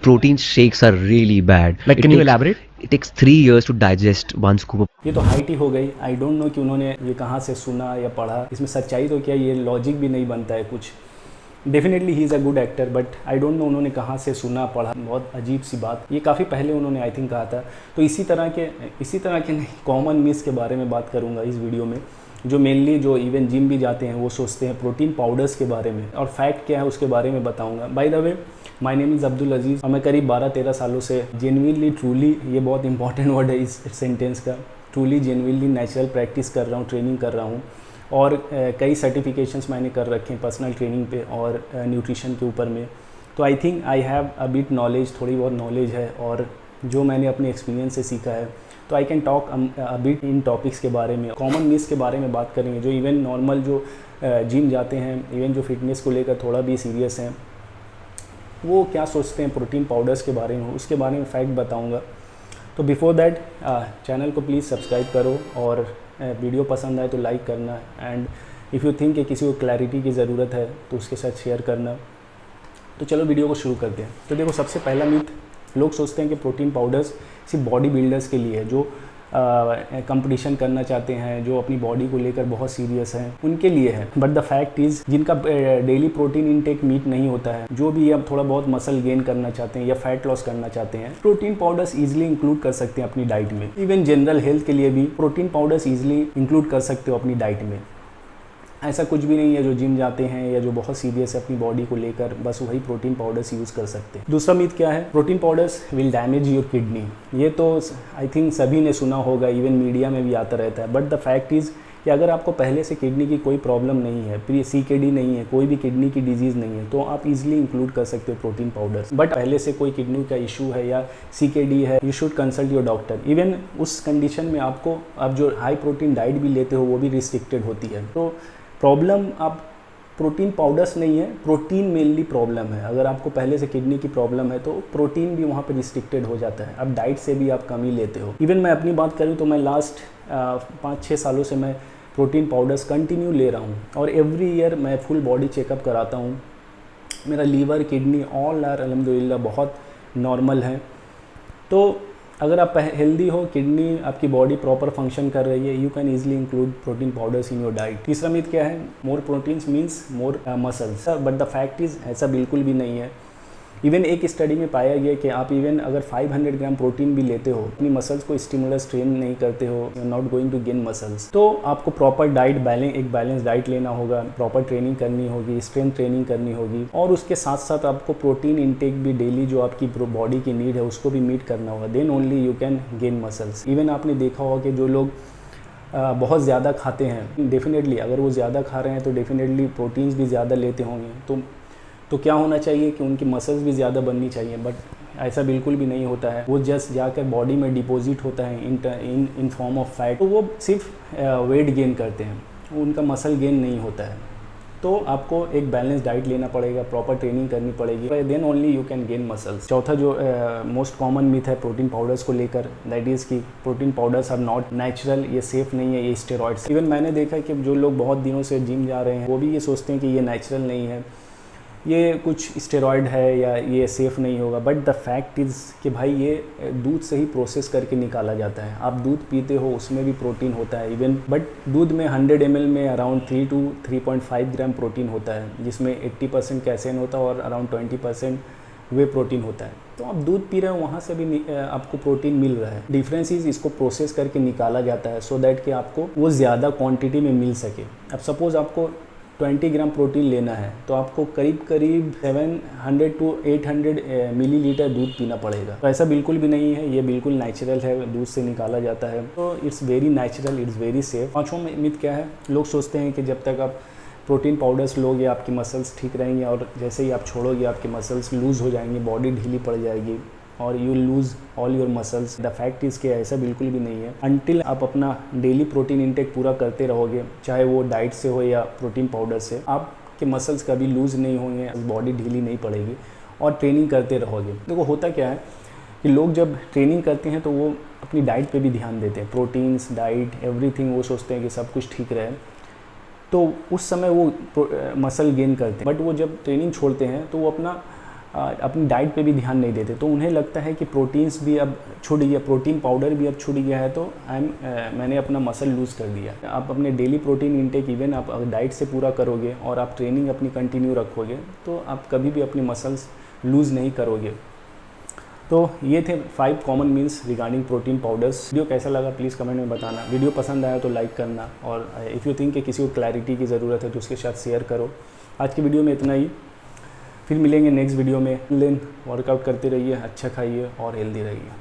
Protein shakes are really bad. Like, can you elaborate? It takes 3 years to digest one scoop of. ये तो height ही हो गई। I don't know कि उन्होंने ये कहाँ से सुना या पढ़ा, इसमें सच्चाई तो क्या, ये लॉजिक भी नहीं बनता है कुछ। Definitely he is a good actor, but I don't know उन्होंने कहाँ से सुना पढ़ा, बहुत अजीब सी बात। ये काफ़ी पहले उन्होंने आई थिंक कहा था। तो इसी तरह के नहीं, कॉमन मिस के बारे में बात करूँगा इस वीडियो में, जो मेनली जो इवन जिम भी जाते हैं वो सोचते हैं प्रोटीन पाउडर्स के बारे में, और फैक्ट क्या है उसके बारे में बताऊँगा। By the way, my name is Abdul Aziz और मैं करीब 12-13 सालों से जेन्युइनली ट्रूली, ये बहुत इंपॉर्टेंट वर्ड है इस सेंटेंस का, ट्रूली जेन्युइनली नेचुरल प्रैक्टिस कर रहा हूँ, ट्रेनिंग कर रहा हूँ। और कई सर्टिफिकेशंस मैंने कर रखे हैं पर्सनल ट्रेनिंग पे और न्यूट्रिशन के ऊपर में। तो I think I have a bit knowledge, थोड़ी बहुत नॉलेज है, और जो मैंने अपने एक्सपीरियंस से सीखा है, तो I can talk a bit in topics के बारे में। कॉमन मिस के बारे में बात करेंगे, जो इवन नॉर्मल जो जिम जाते हैं, इवन जो फिटनेस को लेकर थोड़ा भी सीरियस हैं, वो क्या सोचते हैं प्रोटीन पाउडर्स के बारे में, उसके बारे में फैक्ट बताऊंगा। तो बिफोर दैट चैनल को प्लीज़ सब्सक्राइब करो, और वीडियो पसंद आए तो लाइक करना, एंड इफ़ यू थिंक कि किसी को क्लैरिटी की ज़रूरत है तो उसके साथ शेयर करना। तो चलो वीडियो को शुरू करते हैं। तो देखो, सबसे पहला मिथ, लोग सोचते हैं कि प्रोटीन पाउडर्स सिर्फ बॉडी बिल्डर्स के लिए है, जो कंपटीशन करना चाहते हैं, जो अपनी बॉडी को लेकर बहुत सीरियस हैं, उनके लिए है। बट द फैक्ट इज़, जिनका डेली प्रोटीन इनटेक मीट नहीं होता है, जो भी अब थोड़ा बहुत मसल गेन करना चाहते हैं या फैट लॉस करना चाहते हैं, प्रोटीन पाउडर्स ईजिली इंक्लूड कर सकते हैं अपनी डाइट में। इवन जनरल हेल्थ के लिए भी प्रोटीन पाउडर्स ईजिली इंक्लूड कर सकते हो अपनी डाइट में। ऐसा कुछ भी नहीं है, जो जिम जाते हैं या जो बहुत सीरियस है अपनी बॉडी को लेकर, बस वही प्रोटीन पाउडर्स यूज़ कर सकते हैं। दूसरा मिथ क्या है, protein powders will damage your kidney. ये तो आई थिंक सभी ने सुना होगा, इवन मीडिया में भी आता रहता है। बट द फैक्ट इज़ कि अगर आपको पहले से किडनी की कोई प्रॉब्लम नहीं है, प्री CKD नहीं है, कोई भी किडनी की डिजीज़ नहीं है, तो आप इजीली इंक्लूड कर सकते हो प्रोटीन पाउडर्स। बट पहले से कोई किडनी का इशू है या CKD है, you should consult your doctor. Even उस कंडीशन में आपको, आप जो हाई प्रोटीन डाइट भी लेते हो वो भी रिस्ट्रिक्टेड होती है। तो प्रॉब्लम आप प्रोटीन पाउडर्स नहीं है, प्रोटीन मेनली प्रॉब्लम है। अगर आपको पहले से किडनी की प्रॉब्लम है तो प्रोटीन भी वहाँ पे रिस्ट्रिक्टेड हो जाता है। अब डाइट से भी आप कम ही लेते हो। इवन मैं अपनी बात करूँ तो मैं लास्ट 5-6 सालों से मैं प्रोटीन पाउडर्स कंटिन्यू ले रहा हूँ, और एवरी ईयर मैं फुल बॉडी चेकअप कराता हूँ। मेरा लीवर, किडनी ऑल आर अल्हम्दुलिल्लाह बहुत नॉर्मल है। तो अगर आप हेल्दी हो, किडनी आपकी बॉडी प्रॉपर फंक्शन कर रही है, you can easily include protein powders in your diet. तीसरा मिथ क्या है, more proteins means more muscles. But the fact is ऐसा बिल्कुल भी नहीं है। इवन एक स्टडी में पाया गया कि आप इवन अगर 500 ग्राम प्रोटीन भी लेते हो, अपनी मसल्स को स्टिमुलस ट्रेन नहीं करते हो, you are not going to gain muscles. तो आपको प्रॉपर डाइट, एक बैलेंस डाइट लेना होगा, प्रॉपर ट्रेनिंग करनी होगी, स्ट्रेंथ ट्रेनिंग करनी होगी, और उसके साथ साथ आपको प्रोटीन इंटेक भी डेली जो आपकी बॉडी की नीड है उसको भी मीट करना होगा। Then only you can gain muscles. Even आपने देखा होगा कि जो लोग बहुत ज़्यादा खाते हैं, डेफिनेटली अगर वो ज़्यादा खा रहे हैं तो डेफिनेटली प्रोटीन्स भी ज़्यादा लेते होंगे, तो क्या होना चाहिए कि उनकी मसल्स भी ज़्यादा बननी चाहिए। बट ऐसा बिल्कुल भी नहीं होता है। वो जस्ट जाकर बॉडी में डिपॉजिट होता है इन फॉर्म ऑफ फैट, तो वो सिर्फ वेट गेन करते हैं, उनका मसल गेन नहीं होता है। तो आपको एक बैलेंस डाइट लेना पड़ेगा, प्रॉपर ट्रेनिंग करनी पड़ेगी, then only you can gain muscles. चौथा जो मोस्ट कॉमन मिथ है प्रोटीन पाउडर्स को लेकर, दैट इज़ कि protein powders are not natural, ये सेफ़ नहीं है, ये स्टेरॉइड्स। इवन मैंने देखा है कि जो लोग बहुत दिनों से जिम जा रहे हैं वो भी ये सोचते हैं कि ये नेचुरल नहीं है, ये कुछ स्टेरॉयड है या ये सेफ़ नहीं होगा। बट द फैक्ट इज़ कि भाई ये दूध से ही प्रोसेस करके निकाला जाता है। आप दूध पीते हो, उसमें भी प्रोटीन होता है इवन, बट दूध में 100 ml में अराउंड 3 to 3.5 ग्राम प्रोटीन होता है, जिसमें 80% कैसेन होता है और अराउंड 20% वे प्रोटीन होता है। तो आप दूध पी रहे हो, वहाँ से भी आपको प्रोटीन मिल रहा है। डिफरेंस इज़ इसको प्रोसेस करके निकाला जाता है, सो दैट कि आपको वो ज़्यादा क्वान्टिटी में मिल सके। अब सपोज़ आपको 20 ग्राम प्रोटीन लेना है तो आपको करीब 700 to 800 मिलीलीटर दूध पीना पड़ेगा। तो ऐसा बिल्कुल भी नहीं है, ये बिल्कुल नेचुरल है, दूध से निकाला जाता है, तो it's very natural, it's very safe. पाँचवां मिथ क्या है, लोग सोचते हैं कि जब तक आप प्रोटीन पाउडर्स लोगे आपकी मसल्स ठीक रहेंगे, और जैसे ही आप छोड़ोगे आपकी मसल्स लूज़ हो जाएंगी, बॉडी ढीली पड़ जाएगी और you lose all your muscles. The fact is कि ऐसा बिल्कुल भी नहीं है। अनटिल आप अपना डेली प्रोटीन इंटेक पूरा करते रहोगे, चाहे वो डाइट से हो या प्रोटीन पाउडर से, आपके मसल्स कभी लूज़ नहीं होंगे, बॉडी ढीली नहीं पड़ेगी, और ट्रेनिंग करते रहोगे। देखो होता क्या है कि लोग जब ट्रेनिंग करते हैं तो वो अपनी डाइट पे भी ध्यान देते हैं, प्रोटीन्स, डाइट, एवरीथिंग, वो सोचते हैं कि सब कुछ ठीक रहे, तो उस समय वो मसल गेन करते हैं। बट वो जब ट्रेनिंग छोड़ते हैं तो वो अपना अपनी डाइट पे भी ध्यान नहीं देते, तो उन्हें लगता है कि प्रोटीन्स भी अब छूट गया, प्रोटीन पाउडर भी अब छूट गया है, तो मैंने अपना मसल लूज़ कर दिया। आप अपने डेली प्रोटीन इंटेक इवन आप डाइट से पूरा करोगे और आप ट्रेनिंग अपनी कंटिन्यू रखोगे तो आप कभी भी अपनी मसल्स लूज़ नहीं करोगे। तो ये थे 5 common means regarding protein powders. Video कैसा लगा प्लीज़ कमेंट में बताना। वीडियो पसंद आया तो लाइक करना, और इफ़ यू थिंक कि किसी को क्लैरिटी की ज़रूरत है तो उसके साथ शेयर करो। आज की वीडियो में इतना ही, फिर मिलेंगे नेक्स्ट वीडियो में। वर्कआउट करते रहिए, अच्छा खाइए और हेल्दी रहिए।